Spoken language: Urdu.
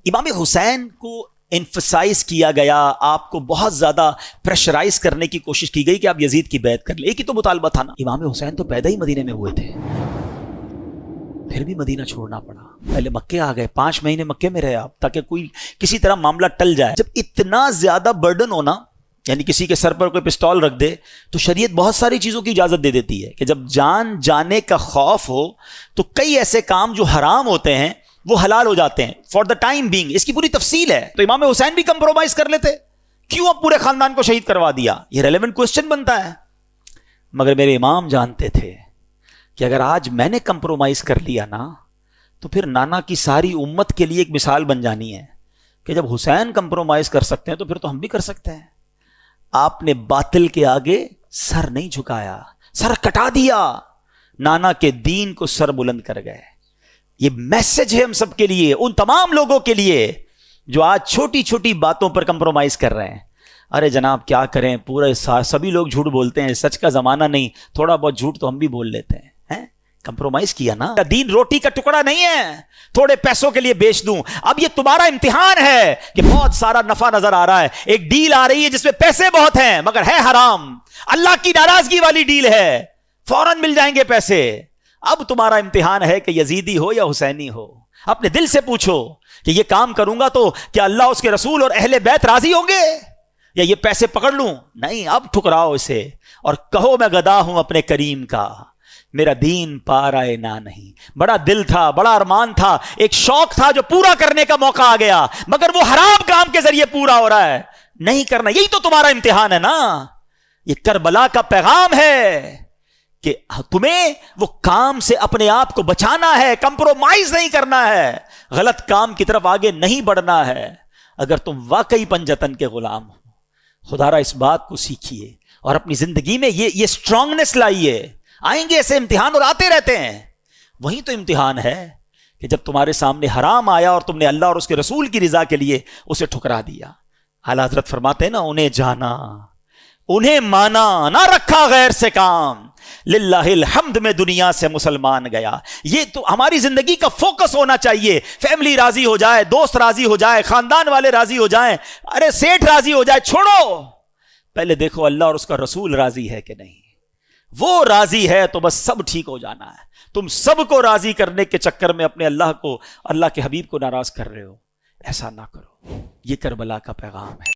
امام حسین کو انفسائز کیا گیا، آپ کو بہت زیادہ پریشرائز کرنے کی کوشش کی گئی کہ آپ یزید کی بیعت کر لیں. ایک ہی تو مطالبہ تھا نا. امام حسین تو پیدا ہی مدینے میں ہوئے تھے، پھر بھی مدینہ چھوڑنا پڑا. پہلے مکے آ گئے، 5 مہینے مکے میں رہے آپ تاکہ کوئی کسی طرح معاملہ ٹل جائے. جب اتنا زیادہ برڈن ہونا، یعنی کسی کے سر پر کوئی پسٹول رکھ دے، تو شریعت بہت ساری چیزوں کی اجازت دے دیتی ہے کہ جب جان جانے کا خوف ہو تو کئی ایسے کام جو حرام ہوتے ہیں وہ حلال ہو جاتے ہیں فار دا ٹائم بینگ. اس کی پوری تفصیل ہے. تو امام حسین بھی کمپرومائز کر لیتے، کیوں اب پورے خاندان کو شہید کروا دیا؟ یہ ریلیونٹ کوسچن بنتا ہے. مگر میرے امام جانتے تھے کہ اگر آج میں نے کمپرومائز کر لیا نا تو پھر نانا کی ساری امت کے لیے ایک مثال بن جانی ہے کہ جب حسین کمپرومائز کر سکتے ہیں تو پھر تو ہم بھی کر سکتے ہیں. آپ نے باطل کے آگے سر نہیں جھکایا، سر کٹا دیا، نانا کے دین کو سر بلند کر گئے. یہ میسج ہے ہم سب کے لیے، ان تمام لوگوں کے لیے جو آج چھوٹی چھوٹی باتوں پر کمپرومائز کر رہے ہیں. ارے جناب کیا کریں، پورے سبھی لوگ جھوٹ بولتے ہیں، سچ کا زمانہ نہیں، تھوڑا بہت جھوٹ تو ہم بھی بول لیتے ہیں. کمپرومائز کیا نا. دین روٹی کا ٹکڑا نہیں ہے تھوڑے پیسوں کے لیے بیچ دوں. اب یہ تمہارا امتحان ہے کہ بہت سارا نفع نظر آ رہا ہے، ایک ڈیل آ رہی ہے جس میں پیسے بہت ہیں مگر ہے حرام، اللہ کی ناراضگی والی ڈیل ہے، فوراً مل جائیں گے پیسے. اب تمہارا امتحان ہے کہ یزیدی ہو یا حسینی ہو. اپنے دل سے پوچھو کہ یہ کام کروں گا تو کیا اللہ، اس کے رسول اور اہل بیت راضی ہوں گے، یا یہ پیسے پکڑ لوں؟ نہیں. اب ٹھکراؤ اسے اور کہو میں گدا ہوں اپنے کریم کا، میرا دین پا رہے نہ نہیں. بڑا دل تھا، بڑا ارمان تھا، ایک شوق تھا جو پورا کرنے کا موقع آ گیا، مگر وہ حرام کام کے ذریعے پورا ہو رہا ہے. نہیں کرنا. یہی تو تمہارا امتحان ہے نا. یہ کربلا کا پیغام ہے کہ تمہیں وہ کام سے اپنے آپ کو بچانا ہے، کمپرومائز نہیں کرنا ہے، غلط کام کی طرف آگے نہیں بڑھنا ہے. اگر تم واقعی پنجتن کے غلام ہو، خدا را اس بات کو سیکھیے اور اپنی زندگی میں یہ اسٹرانگنس لائیے. آئیں گے ایسے امتحان اور آتے رہتے ہیں. وہی تو امتحان ہے کہ جب تمہارے سامنے حرام آیا اور تم نے اللہ اور اس کے رسول کی رضا کے لیے اسے ٹھکرا دیا. اعلی حضرت فرماتے ہیں نا، انہیں جانا، انہیں مانا، نہ رکھا غیر سے کام، للہ الحمد میں دنیا سے مسلمان گیا. یہ تو ہماری زندگی کا فوکس ہونا چاہیے. فیملی راضی ہو جائے، دوست راضی ہو جائے، خاندان والے راضی ہو جائیں، ارے سیٹھ راضی ہو جائے، چھوڑو. پہلے دیکھو اللہ اور اس کا رسول راضی ہے کہ نہیں. وہ راضی ہے تو بس سب ٹھیک ہو جانا ہے. تم سب کو راضی کرنے کے چکر میں اپنے اللہ کو، اللہ کے حبیب کو ناراض کر رہے ہو. ایسا نہ کرو. یہ کربلا کا پیغام ہے.